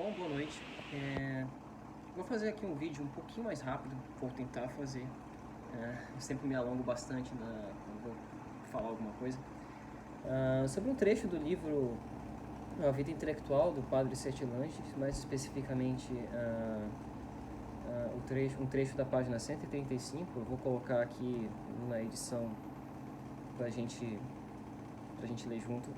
Bom, boa noite. Vou fazer aqui um vídeo um pouquinho mais rápido, vou tentar fazer. Eu sempre me alongo bastante quando vou falar alguma coisa. Sobre um trecho do livro A Vida Intelectual, do Padre Sete Langes, mais especificamente um trecho da página 135. Eu vou colocar aqui na edição pra gente ler junto.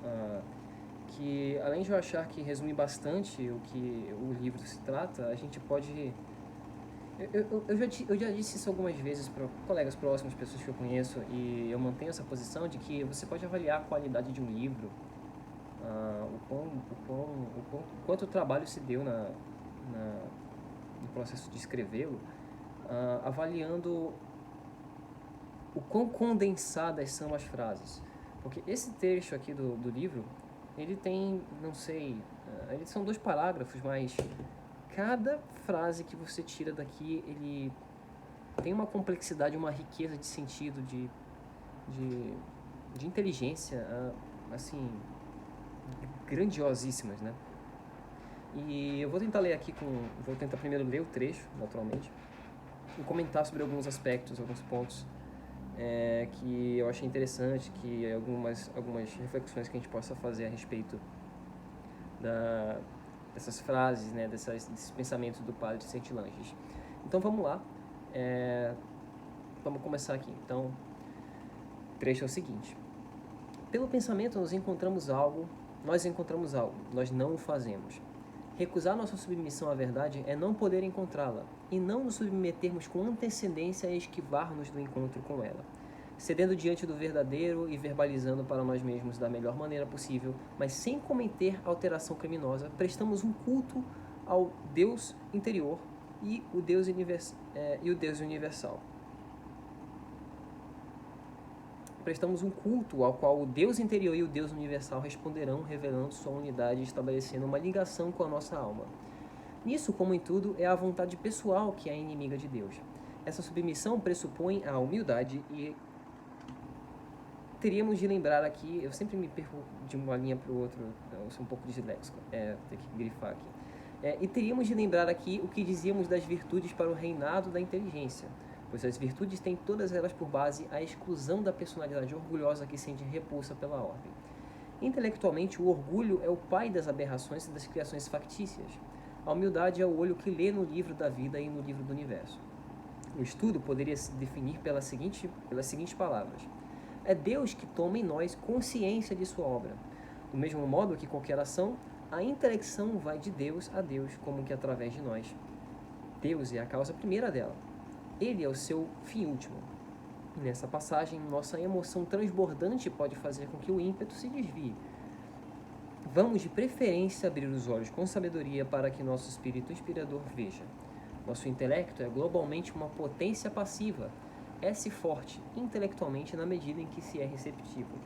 Que além de eu achar que resume bastante o que o livro se trata, a gente pode... Eu já disse isso algumas vezes para colegas próximos, pessoas que eu conheço, e eu mantenho essa posição de que você pode avaliar a qualidade de um livro, quanto trabalho se deu no processo de escrevê-lo, avaliando o quão condensadas são as frases. Porque esse trecho aqui do livro, ele tem, não sei, eles são 2 parágrafos, mas cada frase que você tira daqui, ele tem uma complexidade, uma riqueza de sentido, de inteligência, assim, grandiosíssimas, né? E eu vou tentar ler aqui vou tentar primeiro ler o trecho, naturalmente, e comentar sobre alguns aspectos, alguns pontos que eu achei interessante, que algumas reflexões que a gente possa fazer a respeito dessas frases, né, desses pensamentos do Padre Sete Langes. Então vamos lá, vamos começar aqui. Então, o trecho é o seguinte: pelo pensamento nós encontramos algo, nós não o fazemos. Recusar nossa submissão à verdade é não poder encontrá-la, e não nos submetermos com antecedência a esquivar-nos do encontro com ela. Cedendo diante do verdadeiro e verbalizando para nós mesmos da melhor maneira possível, mas sem cometer alteração criminosa, prestamos um culto ao Deus interior e o Deus universal. Prestamos um culto ao qual o Deus interior e o Deus universal responderão, revelando sua unidade e estabelecendo uma ligação com a nossa alma. Nisso, como em tudo, é a vontade pessoal que é a inimiga de Deus. Essa submissão pressupõe a humildade e teríamos de lembrar aqui, eu sempre me perco de uma linha para o outro, eu sou um pouco disléxico, ter que grifar aqui. E teríamos de lembrar aqui o que dizíamos das virtudes para o reinado da inteligência, pois as virtudes têm todas elas por base a exclusão da personalidade orgulhosa que sente repulsa pela ordem. Intelectualmente, o orgulho é o pai das aberrações e das criações factícias. A humildade é o olho que lê no livro da vida e no livro do universo. O estudo poderia se definir pelas seguintes palavras: é Deus que toma em nós consciência de sua obra. Do mesmo modo que qualquer ação, a intelecção vai de Deus a Deus, como que através de nós. Deus é a causa primeira dela. Ele é o seu fim último. E nessa passagem, nossa emoção transbordante pode fazer com que o ímpeto se desvie. Vamos de preferência abrir os olhos com sabedoria para que nosso espírito inspirador veja. Nosso intelecto é globalmente uma potência passiva, é-se forte intelectualmente na medida em que se é receptivo.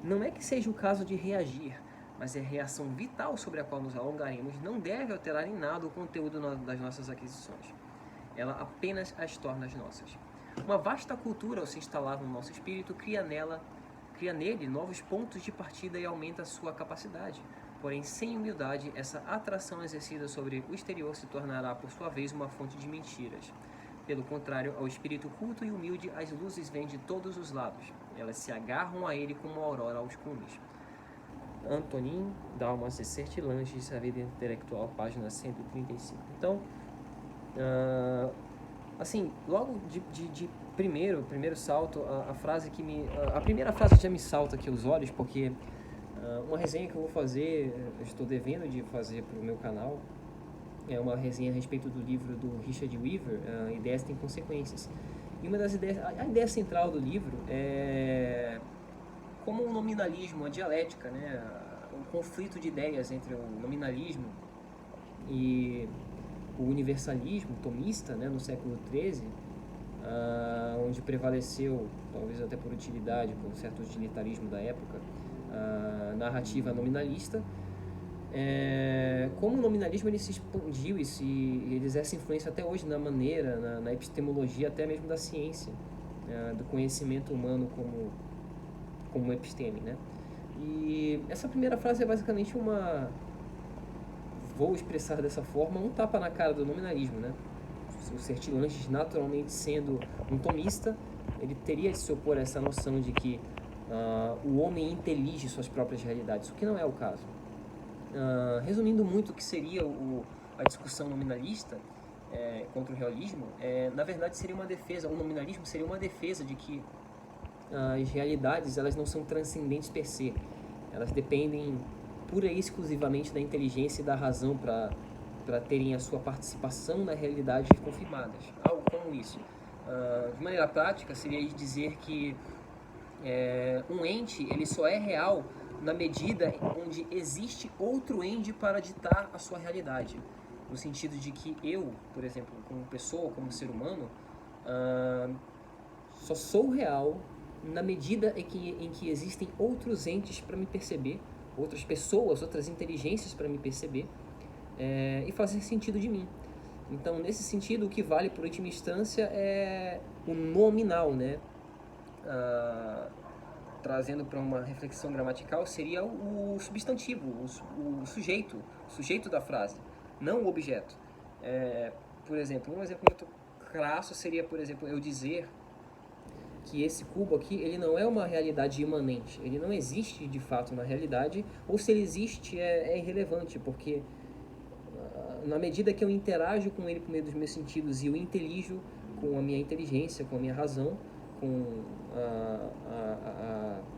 Não é que seja o caso de reagir, mas a reação vital sobre a qual nos alongaremos não deve alterar em nada o conteúdo das nossas aquisições. Ela apenas as torna as nossas. Uma vasta cultura, ao se instalar no nosso espírito, cria nele novos pontos de partida e aumenta a sua capacidade. Porém, sem humildade, essa atração exercida sobre o exterior se tornará, por sua vez, uma fonte de mentiras. Pelo contrário, ao espírito culto e humilde, as luzes vêm de todos os lados. Elas se agarram a ele como a aurora aos cumes. Antonin Dalmas e Sete Langes, A Vida Intelectual, página 135. Então, assim, logo de primeiro salto, a primeira frase já me salta aqui aos olhos, porque uma resenha que eu vou fazer, eu estou devendo de fazer para o meu canal, é uma resenha a respeito do livro do Richard Weaver, Ideias Têm Consequências. E uma das ideias, a ideia central do livro é como o nominalismo, a dialética, né, um conflito de ideias entre o nominalismo e o universalismo tomista, né, no século XIII, onde prevaleceu, talvez até por utilidade, por um certo utilitarismo da época, a narrativa nominalista. Como o nominalismo ele se expandiu e ele exerce influência até hoje na maneira, na epistemologia, até mesmo da ciência, do conhecimento humano como episteme, né? E essa primeira frase é basicamente uma vou expressar dessa forma, um tapa na cara do nominalismo, né? O Sertilanges, naturalmente sendo um tomista, ele teria de se opor a essa noção de que o homem intelige suas próprias realidades, o que não é o caso. Resumindo muito o que seria a discussão nominalista contra o realismo, na verdade seria uma defesa, o nominalismo seria uma defesa de que as realidades elas não são transcendentes per se, elas dependem pura e exclusivamente da inteligência e da razão para terem a sua participação na realidade confirmadas. Algo como isso. De maneira prática, seria dizer que um ente ele só é real na medida onde existe outro ente para ditar a sua realidade. No sentido de que eu, por exemplo, como pessoa, como ser humano, só sou real na medida em que existem outros entes para me perceber, outras pessoas, outras inteligências para me perceber e fazer sentido de mim. Então, nesse sentido, o que vale por última instância é o nominal, né? Trazendo para uma reflexão gramatical, seria o substantivo, o sujeito da frase, não o objeto. Por exemplo, um exemplo muito crasso seria, por exemplo, eu dizer que esse cubo aqui, ele não é uma realidade imanente, ele não existe de fato na realidade, ou se ele existe é irrelevante, porque na medida que eu interajo com ele por meio dos meus sentidos e eu intelijo com a minha inteligência, com a minha razão, com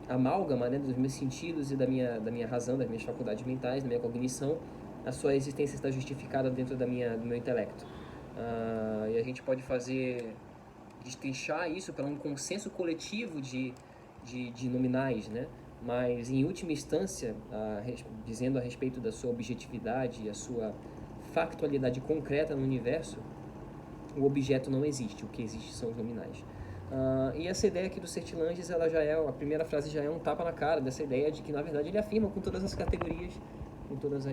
a amálgama, né, dos meus sentidos e da minha razão, das minhas faculdades mentais, da minha cognição, a sua existência está justificada dentro do meu intelecto. E a gente pode destrinchar isso para um consenso coletivo de nominais, né? Mas em última instância, dizendo a respeito da sua objetividade e a sua factualidade concreta no universo, o objeto não existe, o que existe são os nominais. E essa ideia aqui do Sertilanges, a primeira frase já é um tapa na cara dessa ideia de que, na verdade, ele afirma com todas as categorias, com todas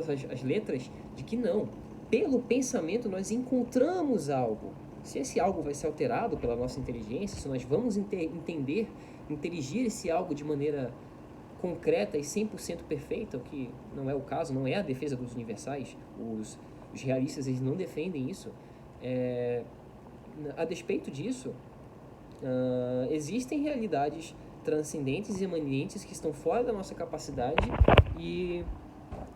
as letras, de que não. Pelo pensamento nós encontramos algo. Se esse algo vai ser alterado pela nossa inteligência, se nós vamos inteligir esse algo de maneira concreta e 100% perfeita, o que não é o caso, não é a defesa dos universais, os realistas eles não defendem isso. A despeito disso, existem realidades transcendentes e emanentes que estão fora da nossa capacidade e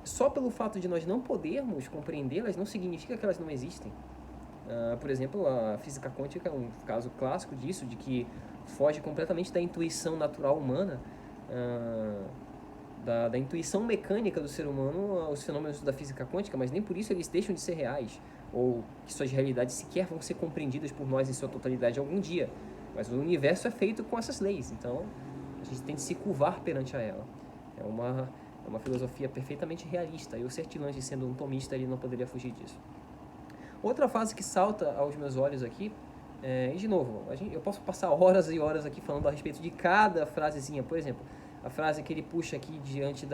só pelo fato de nós não podermos compreendê-las não significa que elas não existem. Por exemplo, a física quântica é um caso clássico disso, de que foge completamente da intuição natural humana, da intuição mecânica do ser humano, os fenômenos da física quântica, mas nem por isso eles deixam de ser reais, ou que suas realidades sequer vão ser compreendidas por nós em sua totalidade algum dia. Mas o universo é feito com essas leis, então a gente tem de se curvar perante a ela. É uma filosofia perfeitamente realista, e o Sertilanges, sendo um tomista, ele não poderia fugir disso. Outra frase que salta aos meus olhos aqui, e de novo, eu posso passar horas e horas aqui falando a respeito de cada frasezinha. Por exemplo, a frase que ele puxa aqui diante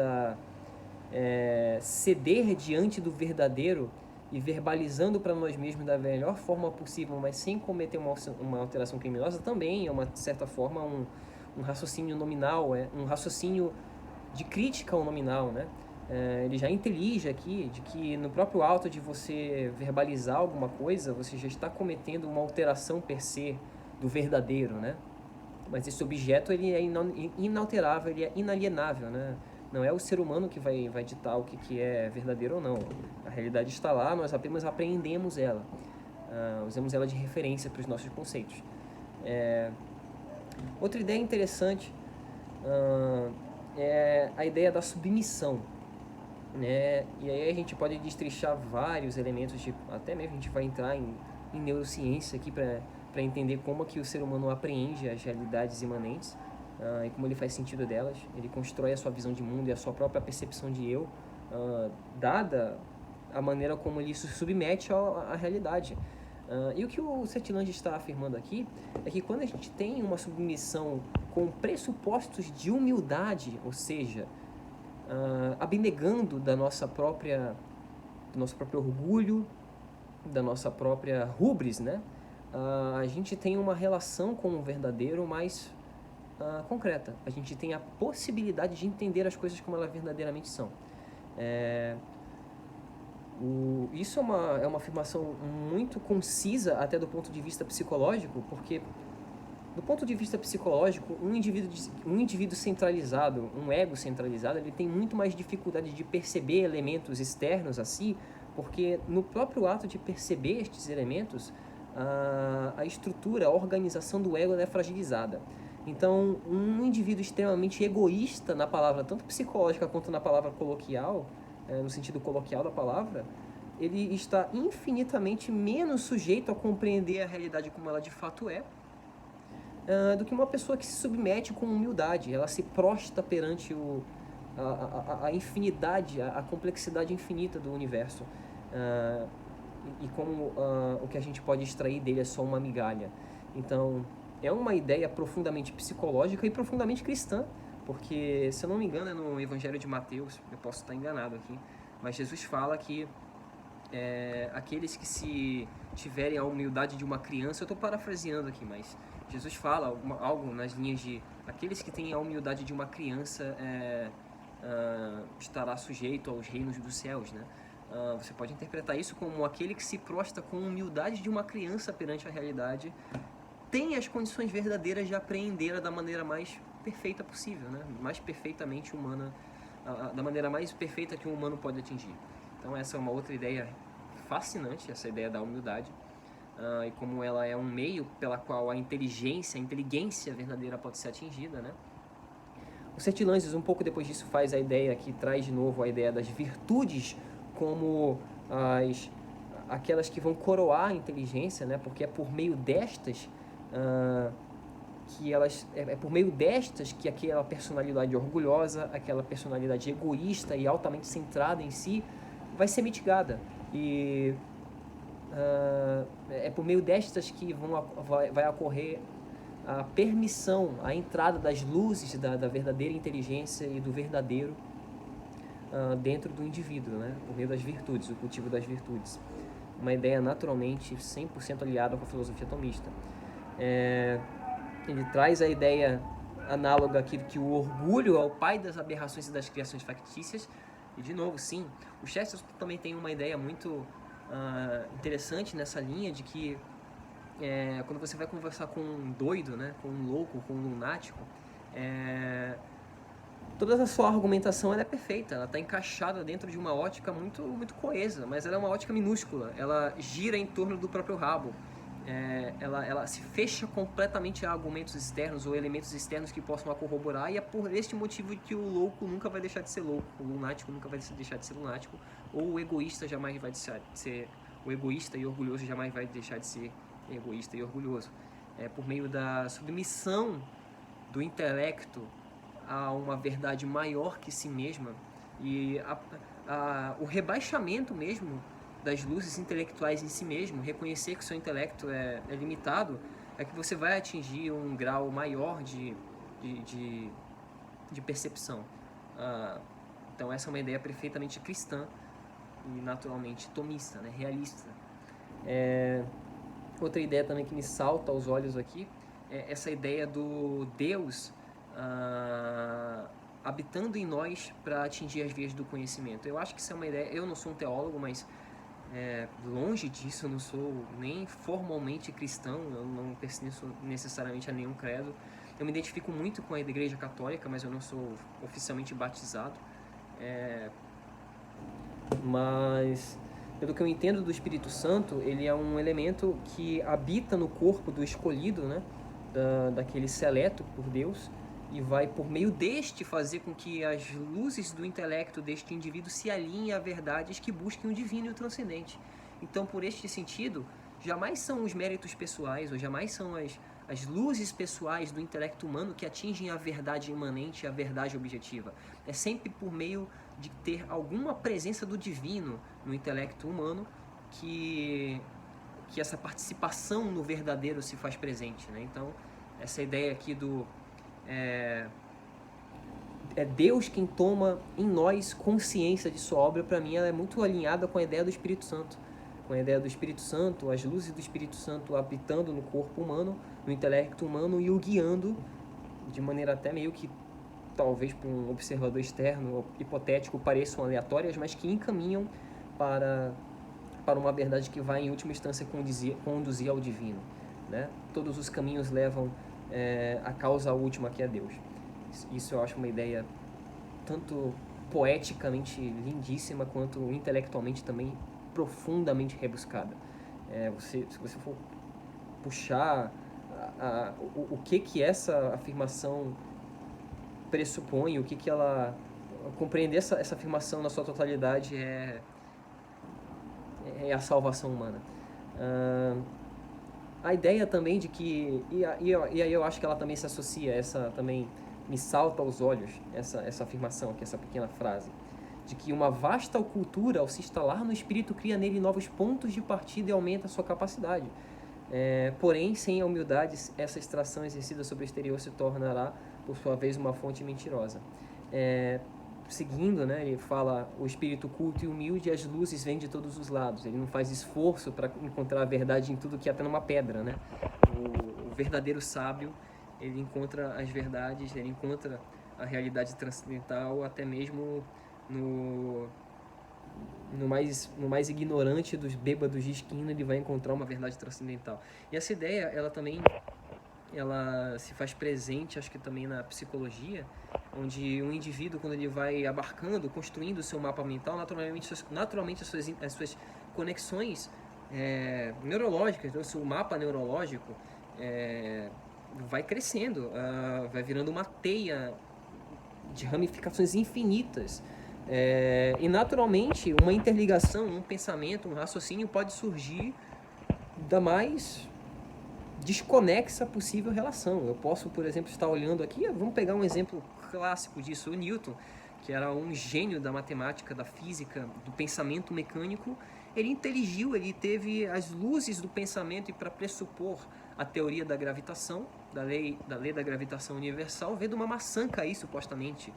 ceder diante do verdadeiro e verbalizando para nós mesmos da melhor forma possível, mas sem cometer uma alteração criminosa, também é, uma certa forma, um raciocínio nominal, um raciocínio de crítica ao nominal, né? Ele já intelige aqui de que no próprio ato de você verbalizar alguma coisa, você já está cometendo uma alteração per se do verdadeiro, né? Mas esse objeto ele é inalterável, ele é inalienável, né? Não é o ser humano que vai ditar o que é verdadeiro ou não. A realidade está lá, nós apenas apreendemos ela. Usamos ela de referência para os nossos conceitos. Outra ideia interessante é a ideia da submissão, né? E aí a gente pode destrinchar vários elementos, até mesmo a gente vai entrar em neurociência aqui para entender como que o ser humano apreende as realidades imanentes e como ele faz sentido delas. Ele constrói a sua visão de mundo e a sua própria percepção de eu, dada a maneira como ele se submete à realidade. E o que o Sertilanges está afirmando aqui é que quando a gente tem uma submissão com pressupostos de humildade, ou seja, abnegando do nosso próprio orgulho, da nossa própria hubris, né? A gente tem uma relação com o verdadeiro mais concreta. A gente tem a possibilidade de entender as coisas como elas verdadeiramente são. Isso é uma afirmação muito concisa até do ponto de vista psicológico, porque do ponto de vista psicológico, um indivíduo centralizado, um ego centralizado, ele tem muito mais dificuldade de perceber elementos externos a si, porque no próprio ato de perceber estes elementos, a estrutura, a organização do ego é fragilizada. Então, um indivíduo extremamente egoísta na palavra, tanto psicológica quanto na palavra coloquial, no sentido coloquial da palavra, ele está infinitamente menos sujeito a compreender a realidade como ela de fato é, do que uma pessoa que se submete com humildade. Ela se prosta perante a infinidade, a complexidade infinita do universo. E como o que a gente pode extrair dele é só uma migalha. Então, é uma ideia profundamente psicológica e profundamente cristã, porque, se eu não me engano, é no Evangelho de Mateus, eu posso estar enganado aqui, mas Jesus fala que aqueles que se tiverem a humildade de uma criança, eu estou parafraseando aqui, mas Jesus fala algo nas linhas de aqueles que têm a humildade de uma criança estará sujeito aos reinos dos céus, né? Você pode interpretar isso como aquele que se prostra com humildade de uma criança perante a realidade tem as condições verdadeiras de apreendê-la da maneira mais perfeita possível, né? Mais perfeitamente humana, da maneira mais perfeita que um humano pode atingir. Então essa é uma outra ideia fascinante, essa ideia da humildade, e como ela é um meio pela qual a inteligência verdadeira pode ser atingida, né? O Sertilanges, um pouco depois disso, faz a ideia que traz de novo a ideia das virtudes como aquelas que vão coroar a inteligência, né? Porque é por meio destas por meio destas que aquela personalidade orgulhosa, aquela personalidade egoísta e altamente centrada em si vai ser mitigada. E é por meio destas que vai ocorrer a permissão, a entrada das luzes da verdadeira inteligência e do verdadeiro dentro do indivíduo, né? Por meio das virtudes, o cultivo das virtudes. Uma ideia naturalmente 100% aliada com a filosofia tomista. Ele traz a ideia análoga aqui que o orgulho é o pai das aberrações e das criações factícias. E, de novo, sim, o Chesterton também tem uma ideia muito interessante nessa linha de que quando você vai conversar com um doido, né, com um louco, com um lunático, toda a sua argumentação ela é perfeita, ela está encaixada dentro de uma ótica muito, muito coesa, mas ela é uma ótica minúscula, ela gira em torno do próprio rabo. Ela se fecha completamente a argumentos externos ou elementos externos que possam a corroborar, e é por este motivo que o louco nunca vai deixar de ser louco, o lunático nunca vai deixar de ser lunático, ou o egoísta jamais vai deixar de ser o egoísta, e o orgulhoso jamais vai deixar de ser egoísta e orgulhoso. É por meio da submissão do intelecto a uma verdade maior que si mesma e o rebaixamento mesmo das luzes intelectuais em si mesmo, reconhecer que o seu intelecto é limitado, é que você vai atingir um grau maior de percepção. Então essa é uma ideia perfeitamente cristã e naturalmente tomista, né? Realista. Outra ideia também que me salta aos olhos aqui é essa ideia do Deus habitando em nós para atingir as vias do conhecimento. Eu acho que isso é uma ideia, eu não sou um teólogo, mas longe disso, eu não sou nem formalmente cristão, eu não pertenço necessariamente a nenhum credo. Eu me identifico muito com a Igreja Católica, mas eu não sou oficialmente batizado. Mas, pelo que eu entendo do Espírito Santo, ele é um elemento que habita no corpo do escolhido, né? Daquele seleto por Deus, e vai, por meio deste, fazer com que as luzes do intelecto deste indivíduo se alinhem a verdades que busquem o divino e o transcendente. Então, por este sentido, jamais são os méritos pessoais, ou jamais são as luzes pessoais do intelecto humano que atingem a verdade imanente, a verdade objetiva. É sempre por meio de ter alguma presença do divino no intelecto humano que essa participação no verdadeiro se faz presente, né? Então, essa ideia aqui é Deus quem toma em nós consciência de sua obra, para mim ela é muito alinhada com a ideia do Espírito Santo. Com a ideia do Espírito Santo, as luzes do Espírito Santo habitando no corpo humano, no intelecto humano, e o guiando de maneira até meio que talvez para um observador externo, hipotético, pareçam aleatórias, mas que encaminham para uma verdade que vai, em última instância, conduzir ao divino, né? Todos os caminhos levam à causa última, que é Deus. Isso eu acho uma ideia tanto poeticamente lindíssima, quanto intelectualmente também profundamente rebuscada. Se você for puxar o que essa afirmação pressupõe, o que ela... Compreender essa afirmação na sua totalidade é a salvação humana. A ideia também de que... E aí eu acho que ela também se associa, também me salta aos olhos, essa afirmação, que é essa pequena frase, de que uma vasta cultura, ao se instalar no espírito, cria nele novos pontos de partida e aumenta a sua capacidade. Porém, sem a humildade, essa extração exercida sobre o exterior se tornará, por sua vez, uma fonte mentirosa. Seguindo, né, ele fala: o espírito culto e humilde, as luzes vêm de todos os lados. Ele não faz esforço para encontrar a verdade em tudo que até numa pedra, né? O verdadeiro sábio, ele encontra as verdades, ele encontra a realidade transcendental até mesmo no mais ignorante dos bêbados de esquina. Ele vai encontrar uma verdade transcendental. E essa ideia, ela também se faz presente, acho que também na psicologia, onde um indivíduo, quando ele vai abarcando, construindo o seu mapa mental, naturalmente as suas conexões neurológicas, então, o seu mapa neurológico vai crescendo, vai virando uma teia de ramificações infinitas. E naturalmente uma interligação, um pensamento, um raciocínio pode surgir da mais desconexa possível relação. Eu posso, por exemplo, estar olhando aqui, vamos pegar um exemplo clássico disso, o Newton, que era um gênio da matemática, da física, do pensamento mecânico. Ele inteligiu, ele teve as luzes do pensamento, e para pressupor a teoria da gravitação, da lei da gravitação universal, vendo uma maçã cair, supostamente.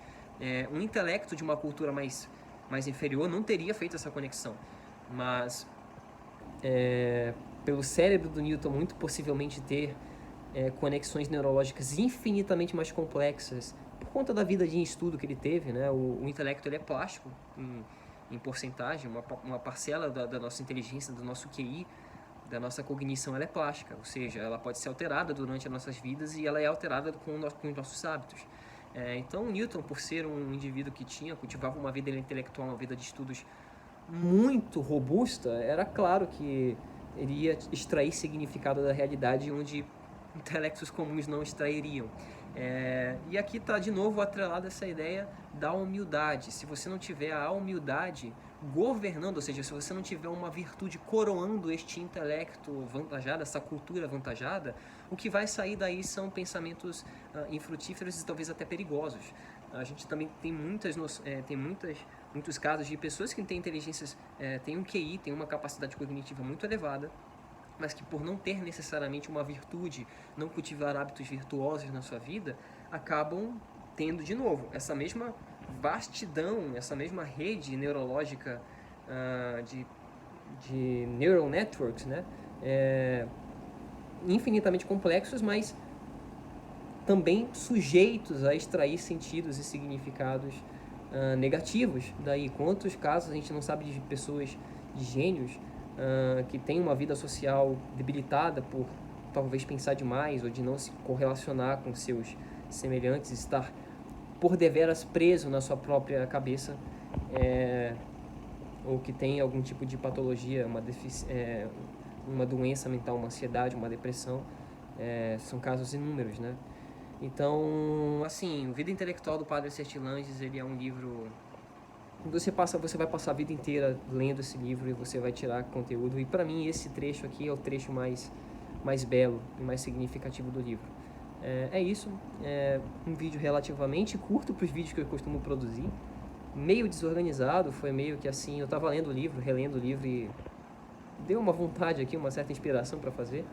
Um intelecto de uma cultura mais inferior não teria feito essa conexão, mas pelo cérebro do Newton muito possivelmente ter conexões neurológicas infinitamente mais complexas, por conta da vida de estudo que ele teve, né? O intelecto, ele é plástico em porcentagem, uma parcela da nossa inteligência, do nosso QI, da nossa cognição, ela é plástica, ou seja, ela pode ser alterada durante as nossas vidas, e ela é alterada com os nossos hábitos. Então, Newton, por ser um indivíduo que cultivava uma vida intelectual, uma vida de estudos muito robusta, era claro que ele ia extrair significado da realidade onde intelectos comuns não extrairiam. E aqui está de novo atrelada essa ideia da humildade. Se você não tiver a humildade governando, ou seja, se você não tiver uma virtude coroando este intelecto avantajado, essa cultura avantajada, o que vai sair daí são pensamentos infrutíferos e talvez até perigosos. A gente também tem muitos casos de pessoas que têm inteligências, têm um QI, têm uma capacidade cognitiva muito elevada, mas que, por não ter necessariamente uma virtude, não cultivar hábitos virtuosos na sua vida, acabam tendo, de novo, essa mesma vastidão, essa mesma rede neurológica de neural networks, né? Infinitamente complexos, mas também sujeitos a extrair sentidos e significados negativos. Daí, quantos casos a gente não sabe de pessoas, de gênios, que têm uma vida social debilitada por talvez pensar demais, ou de não se correlacionar com seus semelhantes, estar por deveras preso na sua própria cabeça, ou que tem algum tipo de patologia, uma doença mental, uma ansiedade, uma depressão. São casos inúmeros, né? Então, assim, o Vida Intelectual do Padre Sertilanges, ele é um livro... Você vai passar a vida inteira lendo esse livro e você vai tirar conteúdo. E para mim esse trecho aqui é o trecho mais belo e mais significativo do livro. É isso. Um vídeo relativamente curto para os vídeos que eu costumo produzir. Meio desorganizado, foi meio que assim, eu estava lendo o livro, relendo o livro, e deu uma vontade aqui, uma certa inspiração para fazer.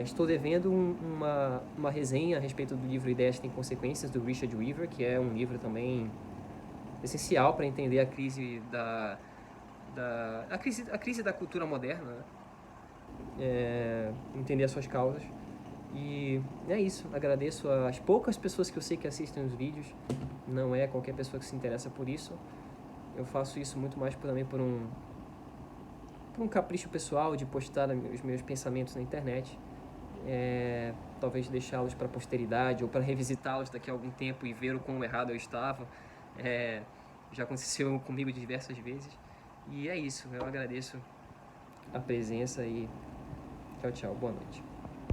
Estou devendo uma resenha a respeito do livro Ideias Têm Consequências, do Richard Weaver, que é um livro também essencial para entender a crise a crise da cultura moderna, né? Entender as suas causas. E é isso, agradeço às poucas pessoas que eu sei que assistem os vídeos, não é qualquer pessoa que se interessa por isso. Eu faço isso muito mais também por um capricho pessoal de postar os meus pensamentos na internet. Talvez deixá-los para a posteridade ou para revisitá-los daqui a algum tempo e ver o quão errado eu estava. Já aconteceu comigo diversas vezes. E é isso, eu agradeço a presença e tchau, tchau, boa noite.